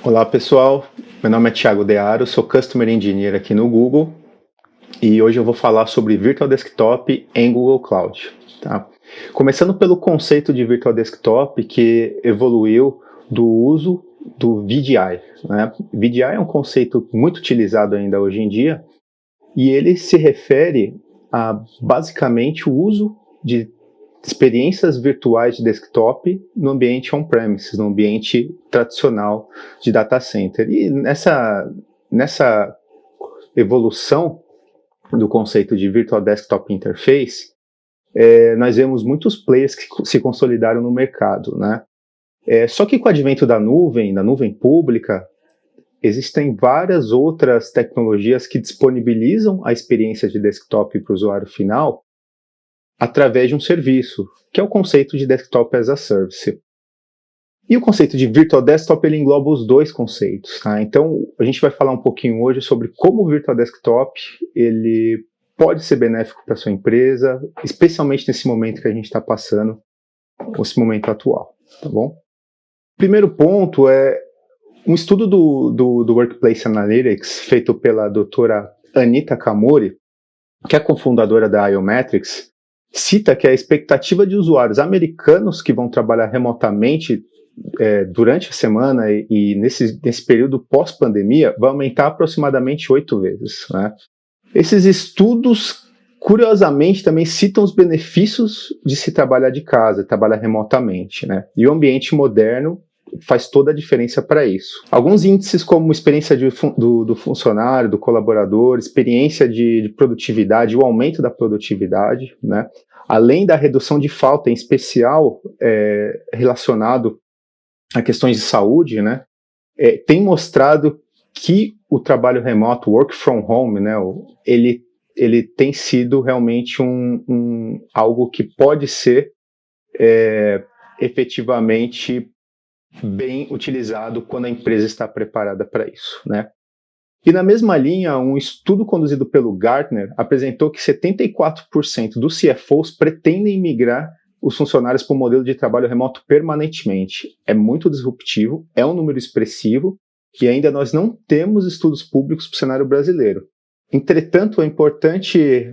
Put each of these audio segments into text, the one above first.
Olá pessoal, meu nome é Thiago Dearo, sou Customer Engineer aqui no Google e hoje eu vou falar sobre Virtual Desktop em Google Cloud. Tá? Começando pelo conceito de Virtual Desktop que evoluiu do uso do VDI. Né? VDI é um conceito muito utilizado ainda hoje em dia e ele se refere a basicamente o uso de experiências virtuais de desktop no ambiente on-premises, no ambiente tradicional de data center. E nessa evolução do conceito de Virtual Desktop Interface, nós vemos muitos players que se consolidaram no mercado, né? Só que com o advento da nuvem pública, existem várias outras tecnologias que disponibilizam a experiência de desktop para o usuário final através de um serviço, que é o conceito de Desktop as a Service. E o conceito de Virtual Desktop ele engloba os dois conceitos. Tá? Então, a gente vai falar um pouquinho hoje sobre como o Virtual Desktop ele pode ser benéfico para a sua empresa, especialmente nesse momento que a gente está passando, esse momento atual. Tá bom? Primeiro ponto é um estudo do Workplace Analytics, feito pela doutora Anita Kamori, que é a cofundadora da Iometrics, cita que a expectativa de usuários americanos que vão trabalhar remotamente durante a semana e nesse período pós-pandemia vai aumentar aproximadamente 8 vezes. Né? Esses estudos, curiosamente, também citam os benefícios de se trabalhar de casa, trabalhar remotamente. Né? E o ambiente moderno faz toda a diferença para isso. Alguns índices como experiência do funcionário, do colaborador, experiência de produtividade, o aumento da produtividade, né? Além da redução de falta, em especial relacionado a questões de saúde, né? Tem mostrado que o trabalho remoto, work from home, né? Ele tem sido realmente algo que pode ser efetivamente bem utilizado quando a empresa está preparada para isso, né? E na mesma linha, um estudo conduzido pelo Gartner apresentou que 74% dos CFOs pretendem migrar os funcionários para o modelo de trabalho remoto permanentemente. É muito disruptivo, é um número expressivo e ainda nós não temos estudos públicos para o cenário brasileiro. Entretanto, é importante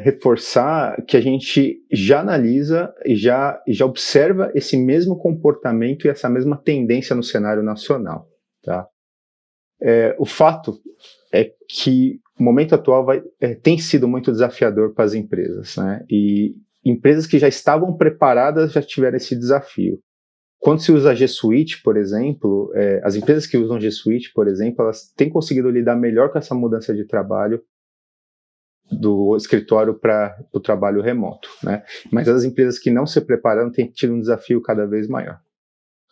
reforçar que a gente já analisa e já observa esse mesmo comportamento e essa mesma tendência no cenário nacional. Tá? O fato é que o momento atual tem sido muito desafiador para as empresas, né? E empresas que já estavam preparadas já tiveram esse desafio. Quando se usa G Suite, por exemplo, as empresas que usam G Suite, por exemplo, elas têm conseguido lidar melhor com essa mudança de trabalho do escritório para o trabalho remoto, né? Mas as empresas que não se prepararam têm tido um desafio cada vez maior.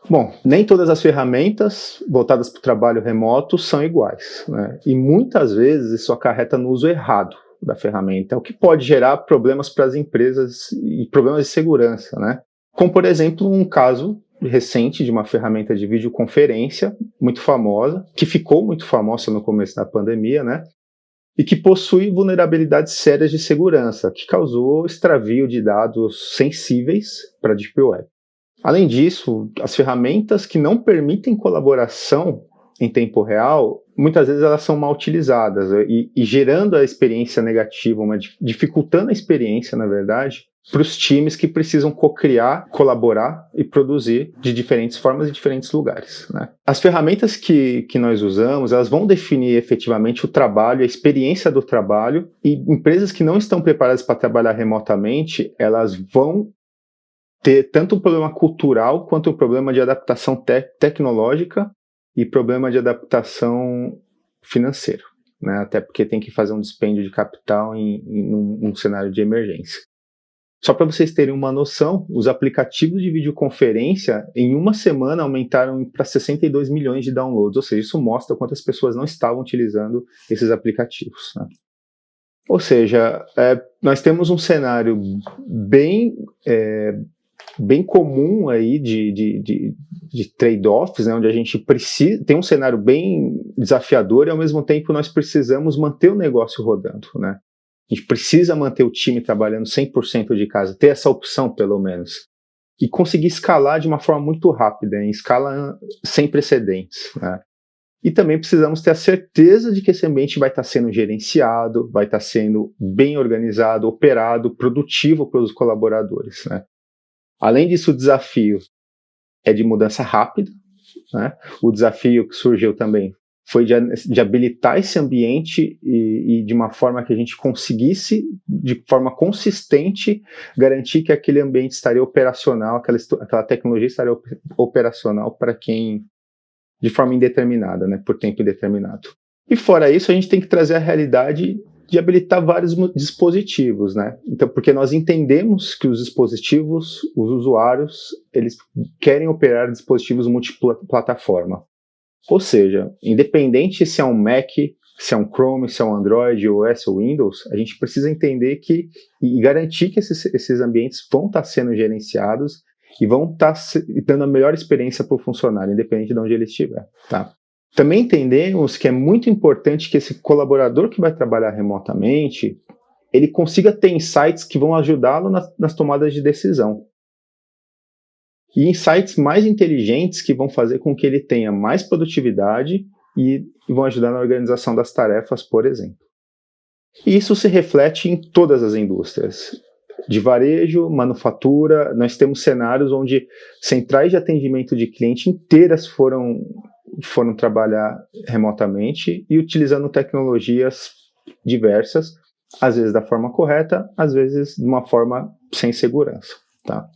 Bom, nem todas as ferramentas voltadas para o trabalho remoto são iguais, né? E muitas vezes isso acarreta no uso errado da ferramenta, o que pode gerar problemas para as empresas e problemas de segurança, né? Como, por exemplo, um caso recente de uma ferramenta de videoconferência muito famosa, que ficou muito famosa no começo da pandemia, né? E que possui vulnerabilidades sérias de segurança, que causou extravio de dados sensíveis para a Deep Web. Além disso, as ferramentas que não permitem colaboração em tempo real, muitas vezes elas são mal utilizadas e gerando a experiência negativa, dificultando a experiência, na verdade, para os times que precisam co-criar, colaborar e produzir de diferentes formas em diferentes lugares. Né? As ferramentas que nós usamos, elas vão definir efetivamente o trabalho, a experiência do trabalho, e empresas que não estão preparadas para trabalhar remotamente, elas vão ter tanto um problema cultural quanto um problema de adaptação tecnológica e problema de adaptação financeiro, né? Até porque tem que fazer um dispêndio de capital num cenário de emergência. Só para vocês terem uma noção, os aplicativos de videoconferência em uma semana aumentaram para 62 milhões de downloads, ou seja, isso mostra quantas pessoas não estavam utilizando esses aplicativos. Né? Ou seja, nós temos um cenário bem comum aí de trade-offs, né, onde a gente tem um cenário bem desafiador e ao mesmo tempo nós precisamos manter o negócio rodando, né? A gente precisa manter o time trabalhando 100% de casa, ter essa opção pelo menos. e conseguir escalar de uma forma muito rápida, em escala sem precedentes, né? E também precisamos ter a certeza de que esse ambiente vai estar sendo gerenciado, vai estar sendo bem organizado, operado, produtivo para os colaboradores, né? Além disso, o desafio é de mudança rápida, né? O desafio que surgiu também foi de habilitar esse ambiente e de uma forma que a gente conseguisse, de forma consistente, garantir que aquele ambiente estaria operacional, aquela tecnologia estaria operacional para quem, de forma indeterminada, né, por tempo indeterminado. E fora isso, a gente tem que trazer a realidade de habilitar vários dispositivos, né? Então, porque nós entendemos que os dispositivos, os usuários, eles querem operar dispositivos multiplataforma. Ou seja, independente se é um Mac, se é um Chrome, se é um Android, OS ou Windows, a gente precisa entender e garantir que esses ambientes vão estar sendo gerenciados e vão estar dando a melhor experiência para o funcionário, independente de onde ele estiver, tá? Também entendemos que é muito importante que esse colaborador que vai trabalhar remotamente, ele consiga ter insights que vão ajudá-lo nas tomadas de decisão. E insights mais inteligentes que vão fazer com que ele tenha mais produtividade e vão ajudar na organização das tarefas, por exemplo. E isso se reflete em todas as indústrias. De varejo, manufatura, nós temos cenários onde centrais de atendimento de cliente inteiras foram trabalhar remotamente e utilizando tecnologias diversas, às vezes da forma correta, às vezes de uma forma sem segurança, tá?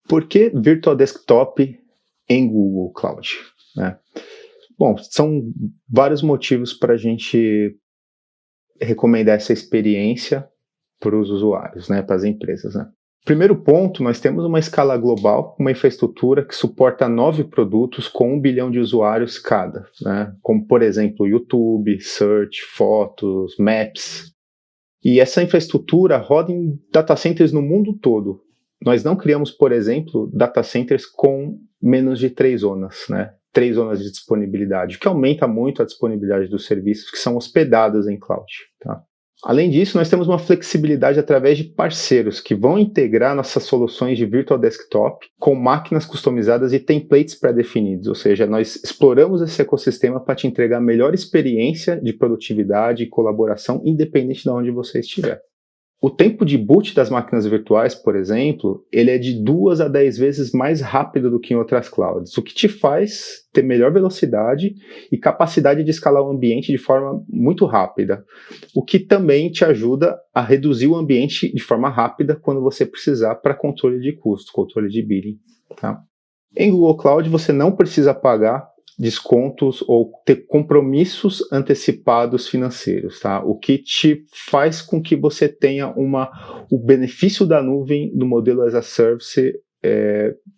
Por que Virtual Desktop em Google Cloud, né? Bom, são vários motivos para a gente recomendar essa experiência para os usuários, né, para as empresas, né? Primeiro ponto, nós temos uma escala global, uma infraestrutura que suporta 9 produtos com 1 bilhão de usuários cada, né? Como, por exemplo, YouTube, Search, Fotos, Maps. E essa infraestrutura roda em data centers no mundo todo. Nós não criamos, por exemplo, data centers com menos de 3 zonas, né? 3 zonas de disponibilidade, o que aumenta muito a disponibilidade dos serviços que são hospedados em cloud, tá? Além disso, nós temos uma flexibilidade através de parceiros que vão integrar nossas soluções de Virtual Desktop com máquinas customizadas e templates pré-definidos, ou seja, nós exploramos esse ecossistema para te entregar a melhor experiência de produtividade e colaboração, independente de onde você estiver. O tempo de boot das máquinas virtuais, por exemplo, ele é de 2 a 10 vezes mais rápido do que em outras clouds, o que te faz ter melhor velocidade e capacidade de escalar o ambiente de forma muito rápida, o que também te ajuda a reduzir o ambiente de forma rápida quando você precisar para controle de custos, controle de billing, tá? Em Google Cloud você não precisa pagar descontos ou ter compromissos antecipados financeiros, tá? O que te faz com que você tenha o benefício da nuvem do modelo as a service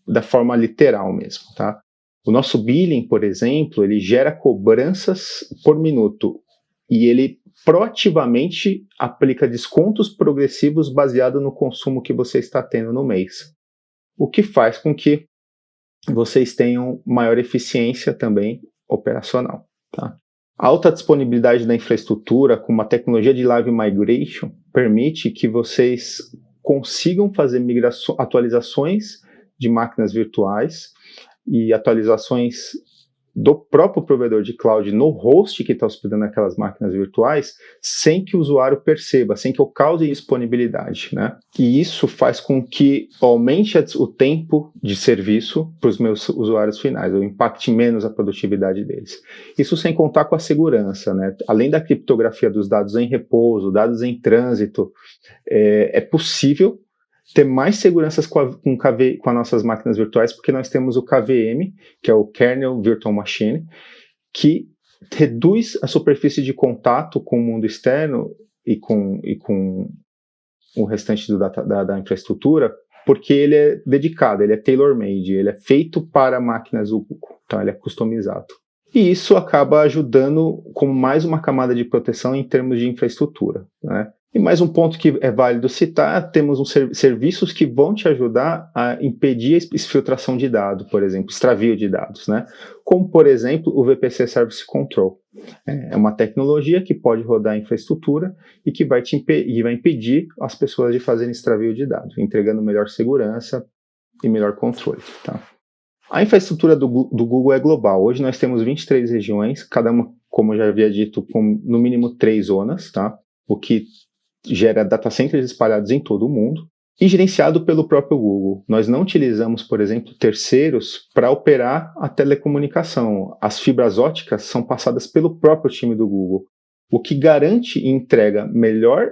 da forma literal mesmo, tá? O nosso billing, por exemplo, ele gera cobranças por minuto e ele proativamente aplica descontos progressivos baseado no consumo que você está tendo no mês, o que faz com que vocês tenham maior eficiência também operacional, tá? A alta disponibilidade da infraestrutura com uma tecnologia de live migration permite que vocês consigam fazer atualizações de máquinas virtuais e atualizações do próprio provedor de cloud no host que está hospedando aquelas máquinas virtuais, sem que o usuário perceba, sem que eu cause disponibilidade, né? E isso faz com que aumente o tempo de serviço para os meus usuários finais, ou impacte menos a produtividade deles. Isso sem contar com a segurança, né? Além da criptografia dos dados em repouso, dados em trânsito, é possível ter mais seguranças com as nossas máquinas virtuais, porque nós temos o KVM, que é o Kernel Virtual Machine, que reduz a superfície de contato com o mundo externo e com o restante da infraestrutura, porque ele é dedicado, ele é tailor-made, ele é feito para máquinas Google, então ele é customizado. E isso acaba ajudando como mais uma camada de proteção em termos de infraestrutura, né? E mais um ponto que é válido citar, temos serviços que vão te ajudar a impedir a exfiltração de dados, por exemplo, extravio de dados, né? Como, por exemplo, o VPC Service Control. É uma tecnologia que pode rodar em infraestrutura e que vai impedir as pessoas de fazerem extravio de dados, entregando melhor segurança e melhor controle. Tá? A infraestrutura do Google é global. Hoje nós temos 23 regiões, cada uma, como eu já havia dito, com no mínimo 3 zonas, tá? O que gera data centers espalhados em todo o mundo e gerenciado pelo próprio Google. Nós não utilizamos, por exemplo, terceiros para operar a telecomunicação. As fibras óticas são passadas pelo próprio time do Google, o que garante e entrega melhor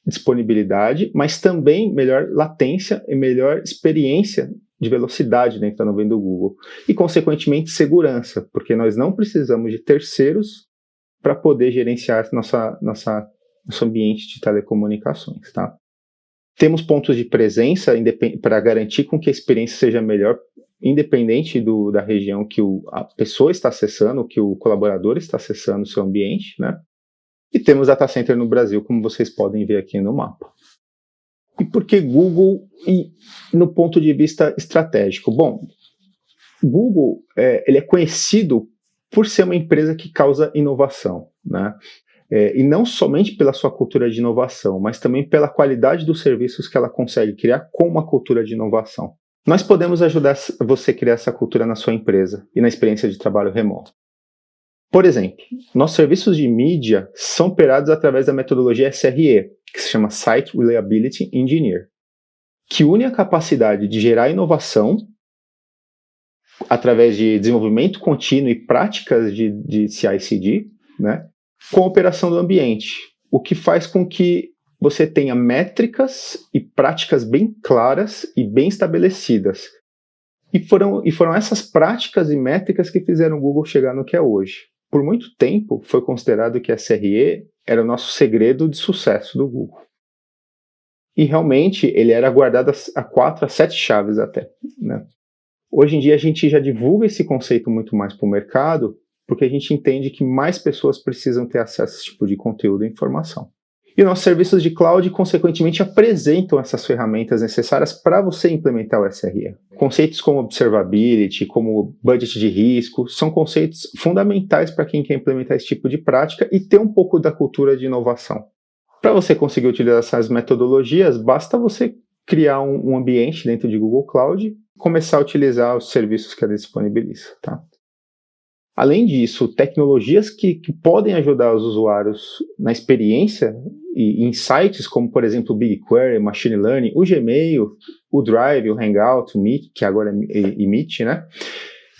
disponibilidade, mas também melhor latência e melhor experiência de velocidade dentro da nuvem do Google. E, consequentemente, segurança, porque nós não precisamos de terceiros para poder gerenciar nosso ambiente de telecomunicações. Tá? Temos pontos de presença para garantir com que a experiência seja melhor, independente da região que a pessoa está acessando, que o colaborador está acessando o seu ambiente, né? E temos data center no Brasil, como vocês podem ver aqui no mapa. E por que Google no ponto de vista estratégico? Bom, Google ele é conhecido por ser uma empresa que causa inovação, né? E não somente pela sua cultura de inovação, mas também pela qualidade dos serviços que ela consegue criar com uma cultura de inovação. Nós podemos ajudar você a criar essa cultura na sua empresa e na experiência de trabalho remoto. Por exemplo, nossos serviços de mídia são operados através da metodologia SRE, que se chama Site Reliability Engineer, que une a capacidade de gerar inovação através de desenvolvimento contínuo e práticas de CI/CD, né, com a operação do ambiente, o que faz com que você tenha métricas e práticas bem claras e bem estabelecidas. E foram essas práticas e métricas que fizeram o Google chegar no que é hoje. Por muito tempo, foi considerado que a SRE era o nosso segredo de sucesso do Google. E realmente, ele era guardado a 4 a 7 chaves até, né? Hoje em dia, a gente já divulga esse conceito muito mais para o mercado, porque a gente entende que mais pessoas precisam ter acesso a esse tipo de conteúdo e informação. E nossos serviços de cloud, consequentemente, apresentam essas ferramentas necessárias para você implementar o SRE. Conceitos como observability, como budget de risco, são conceitos fundamentais para quem quer implementar esse tipo de prática e ter um pouco da cultura de inovação. Para você conseguir utilizar essas metodologias, basta você criar um ambiente dentro de Google Cloud e começar a utilizar os serviços que ela disponibiliza. Tá? Além disso, tecnologias que podem ajudar os usuários na experiência e insights, como, por exemplo, o BigQuery, Machine Learning, o Gmail, o Drive, o Hangout, o Meet, que agora é Meet, né?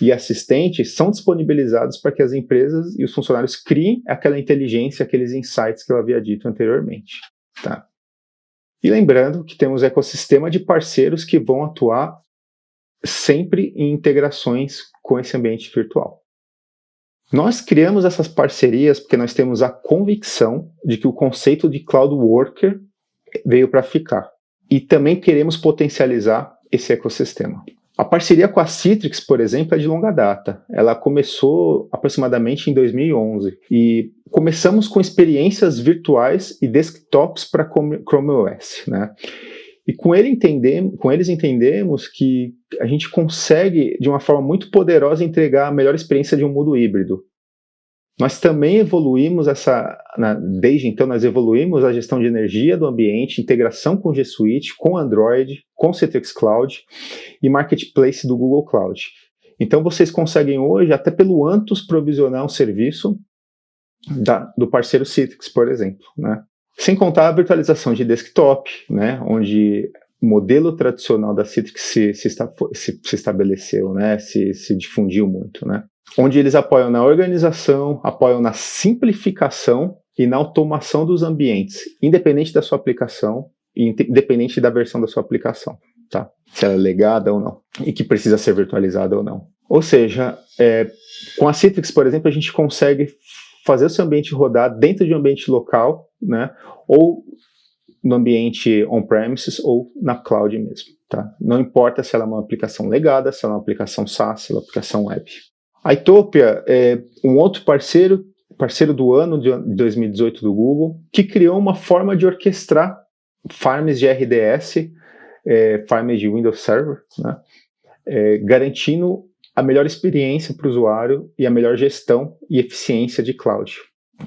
E assistentes, são disponibilizados para que as empresas e os funcionários criem aquela inteligência, aqueles insights que eu havia dito anteriormente. Tá? E lembrando que temos um ecossistema de parceiros que vão atuar sempre em integrações com esse ambiente virtual. Nós criamos essas parcerias porque nós temos a convicção de que o conceito de Cloud Worker veio para ficar. E também queremos potencializar esse ecossistema. A parceria com a Citrix, por exemplo, é de longa data. Ela começou aproximadamente em 2011. E começamos com experiências virtuais e desktops para Chrome OS, né? E com eles entendemos que a gente consegue, de uma forma muito poderosa, entregar a melhor experiência de um modo híbrido. Nós também evoluímos desde então, nós evoluímos a gestão de energia do ambiente, integração com G Suite, com Android, com Citrix Cloud e Marketplace do Google Cloud. Então vocês conseguem hoje, até pelo Antus, provisionar um serviço do parceiro Citrix, por exemplo, né? Sem contar a virtualização de desktop, né, onde o modelo tradicional da Citrix se estabeleceu, né, se difundiu muito, né, onde eles apoiam na organização, apoiam na simplificação e na automação dos ambientes, independente da sua aplicação e independente da versão da sua aplicação, tá? Se ela é legada ou não, e que precisa ser virtualizada ou não. Ou seja, com a Citrix, por exemplo, a gente consegue fazer o seu ambiente rodar dentro de um ambiente local, né, ou no ambiente on-premises ou na cloud mesmo. Tá? Não importa se ela é uma aplicação legada, se ela é uma aplicação SaaS, se ela é uma aplicação web. A Itopia é um outro parceiro do ano de 2018 do Google, que criou uma forma de orquestrar farms de RDS, farms de Windows Server, né, garantindo a melhor experiência para o usuário e a melhor gestão e eficiência de cloud.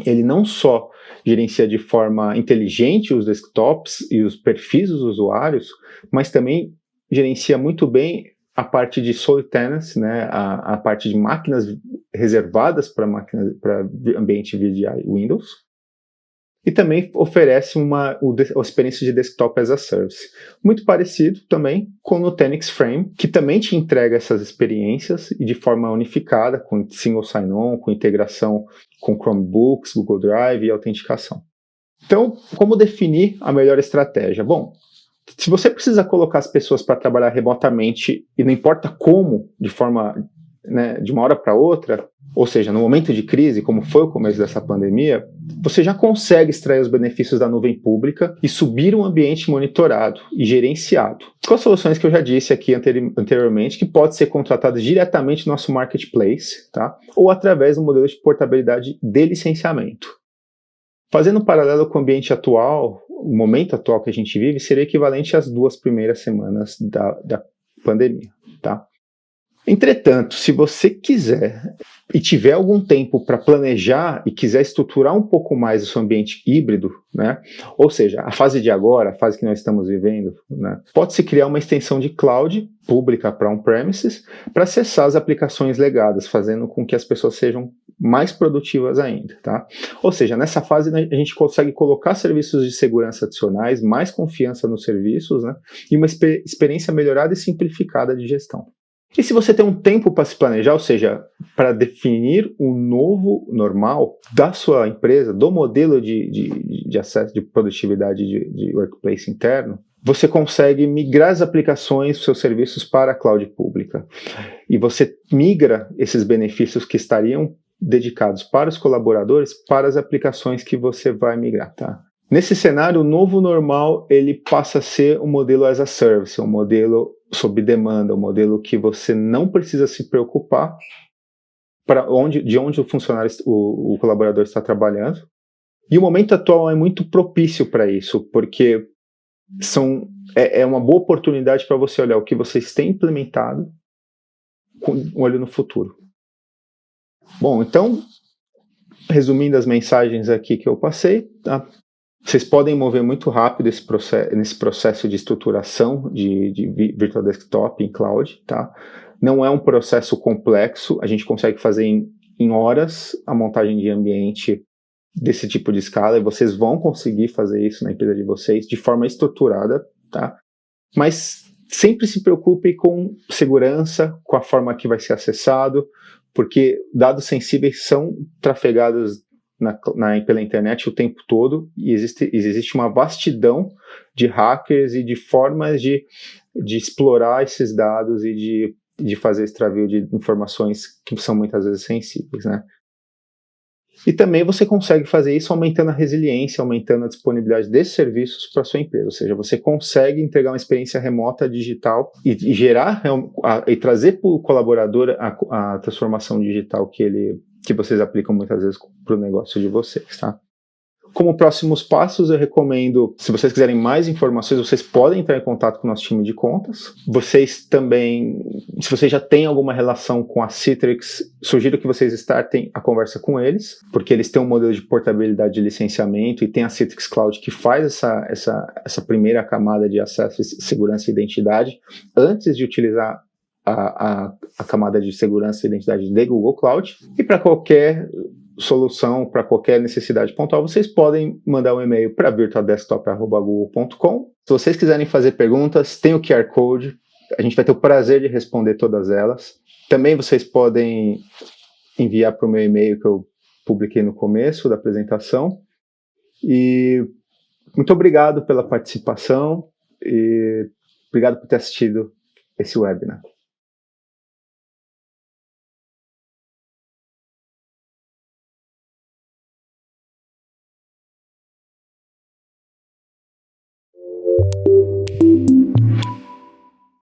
Ele não só gerencia de forma inteligente os desktops e os perfis dos usuários, mas também gerencia muito bem a parte de sole tenancy, né, a parte de máquinas reservadas para ambiente VDI Windows, e também oferece uma experiência de desktop as a service. Muito parecido também com o Nutanix Frame, que também te entrega essas experiências e de forma unificada, com single sign-on, com integração com Chromebooks, Google Drive e autenticação. Então, como definir a melhor estratégia? Bom, se você precisa colocar as pessoas para trabalhar remotamente, e não importa como, de forma, né, de uma hora para outra, ou seja, no momento de crise, como foi o começo dessa pandemia, você já consegue extrair os benefícios da nuvem pública e subir um ambiente monitorado e gerenciado, com as soluções que eu já disse aqui anteriormente, que pode ser contratado diretamente no nosso marketplace, tá? Ou através do modelo de portabilidade de licenciamento. Fazendo um paralelo com o ambiente atual, o momento atual que a gente vive seria equivalente às 2 primeiras semanas da pandemia, tá? Entretanto, se você quiser e tiver algum tempo para planejar e quiser estruturar um pouco mais o seu ambiente híbrido, né? Ou seja, a fase de agora, a fase que nós estamos vivendo, né? Pode-se criar uma extensão de cloud pública para on-premises para acessar as aplicações legadas, fazendo com que as pessoas sejam mais produtivas ainda, tá? Ou seja, nessa fase a gente consegue colocar serviços de segurança adicionais, mais confiança nos serviços, né? E uma experiência melhorada e simplificada de gestão. E se você tem um tempo para se planejar, ou seja, para definir o novo normal da sua empresa, do modelo de acesso de produtividade de workplace interno, você consegue migrar as aplicações, seus serviços para a cloud pública. E você migra esses benefícios que estariam dedicados para os colaboradores para as aplicações que você vai migrar, tá? Nesse cenário, o novo normal ele passa a ser um modelo as a service, um modelo sob demanda, um modelo que você não precisa se preocupar de onde o funcionário, o colaborador está trabalhando. E o momento atual é muito propício para isso, porque é uma boa oportunidade para você olhar o que vocês têm implementado com um olho no futuro. Bom, então, resumindo as mensagens aqui que eu passei, tá? Vocês podem mover muito rápido nesse processo de estruturação de Virtual Desktop em cloud, tá? Não é um processo complexo, a gente consegue fazer em horas a montagem de ambiente desse tipo de escala, e vocês vão conseguir fazer isso na empresa de vocês de forma estruturada, tá? Mas sempre se preocupe com segurança, com a forma que vai ser acessado, porque dados sensíveis são trafegados pela internet o tempo todo, e existe uma vastidão de hackers e de formas de explorar esses dados e de fazer extravio de informações que são muitas vezes sensíveis, né? E também você consegue fazer isso aumentando a resiliência, aumentando a disponibilidade desses serviços para a sua empresa, ou seja, você consegue entregar uma experiência remota digital e gerar e trazer para o colaborador a transformação digital que vocês aplicam muitas vezes para o negócio de vocês, tá? Como próximos passos, eu recomendo, se vocês quiserem mais informações, vocês podem entrar em contato com o nosso time de contas. Vocês também, se vocês já têm alguma relação com a Citrix, sugiro que vocês startem a conversa com eles, porque eles têm um modelo de portabilidade de licenciamento e tem a Citrix Cloud que faz essa primeira camada de acesso, segurança e identidade antes de utilizar a camada de segurança e identidade de Google Cloud. E para qualquer solução, para qualquer necessidade pontual, vocês podem mandar um e-mail para virtualdesktop@google.com. Se vocês quiserem fazer perguntas, tem o QR Code, a gente vai ter o prazer de responder todas elas. Também vocês podem enviar para o meu e-mail que eu publiquei no começo da apresentação. E muito obrigado pela participação e obrigado por ter assistido esse webinar.